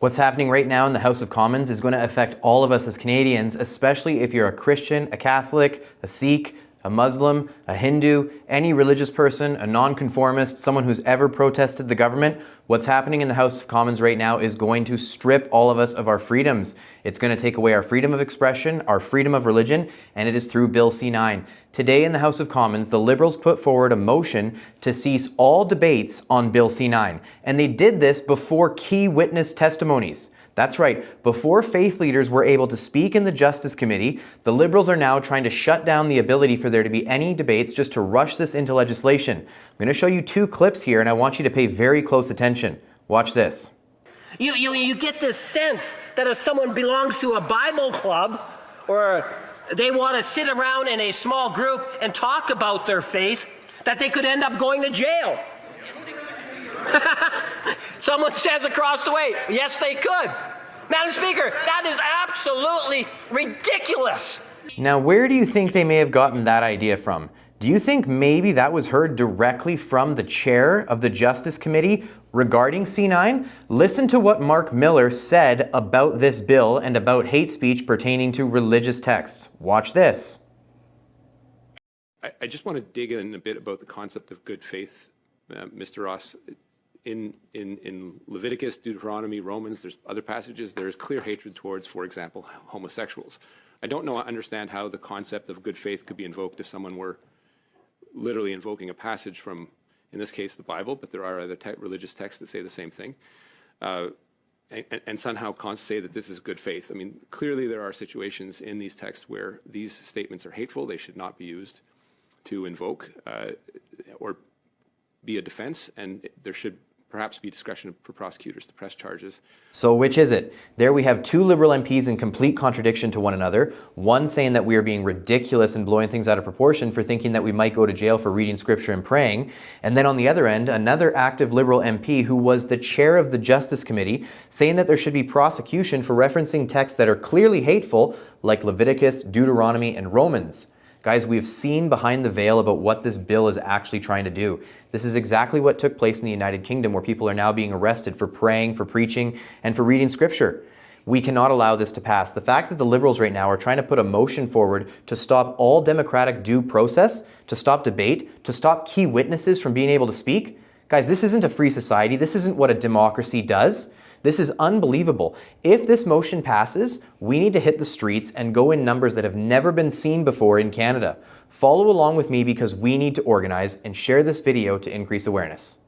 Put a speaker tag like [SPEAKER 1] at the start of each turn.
[SPEAKER 1] What's happening right now in the House of Commons is going to affect all of us as Canadians, especially if you're a Christian, a Catholic, a Sikh, a Muslim, a Hindu, any religious person, a nonconformist, someone who's ever protested the government. What's happening in the House of Commons right now is going to strip all of us of our freedoms. It's going to take away our freedom of expression, our freedom of religion, and it is through Bill C-9. Today in the House of Commons, the Liberals put forward a motion to cease all debates on Bill C-9, and they did this before key witness testimonies. That's right, before faith leaders were able to speak in the Justice Committee, the Liberals are now trying to shut down the ability for there to be any debates just to rush this into legislation. I'm going to show you two clips here and I want you to pay very close attention. Watch this.
[SPEAKER 2] You get this sense that if someone belongs to a Bible club or they want to sit around in a small group and talk about their faith, that they could end up going to jail. Someone says across the way, yes, they could. Madam Speaker, that is absolutely ridiculous.
[SPEAKER 1] Now, where do you think they may have gotten that idea from? Do you think maybe that was heard directly from the chair of the Justice Committee regarding C-9? Listen to what Mark Miller said about this bill and about hate speech pertaining to religious texts. Watch this.
[SPEAKER 3] I just want to dig in a bit about the concept of good faith, Mr. Ross. In Leviticus, Deuteronomy, Romans, there's other passages, there is clear hatred towards, for example, homosexuals. I don't understand how the concept of good faith could be invoked if someone were literally invoking a passage from, in this case, the Bible, but there are other religious texts that say the same thing, and somehow say that this is good faith. I mean, clearly there are situations in these texts where these statements are hateful. They should not be used to invoke or be a defense, and there should perhaps be discretion for prosecutors to press charges.
[SPEAKER 1] So which is it? There we have two Liberal MPs in complete contradiction to one another. One saying that we are being ridiculous and blowing things out of proportion for thinking that we might go to jail for reading scripture and praying. And then on the other end, another active Liberal MP who was the chair of the Justice Committee saying that there should be prosecution for referencing texts that are clearly hateful, like Leviticus, Deuteronomy, and Romans. Guys, we've seen behind the veil about what this bill is actually trying to do. This is exactly what took place in the United Kingdom, where people are now being arrested for praying, for preaching, and for reading scripture. We cannot allow this to pass. The fact that the Liberals right now are trying to put a motion forward to stop all democratic due process, to stop debate, to stop key witnesses from being able to speak, guys, this isn't a free society. This isn't what a democracy does. This is unbelievable. If this motion passes, we need to hit the streets and go in numbers that have never been seen before in Canada. Follow along with me because we need to organize and share this video to increase awareness.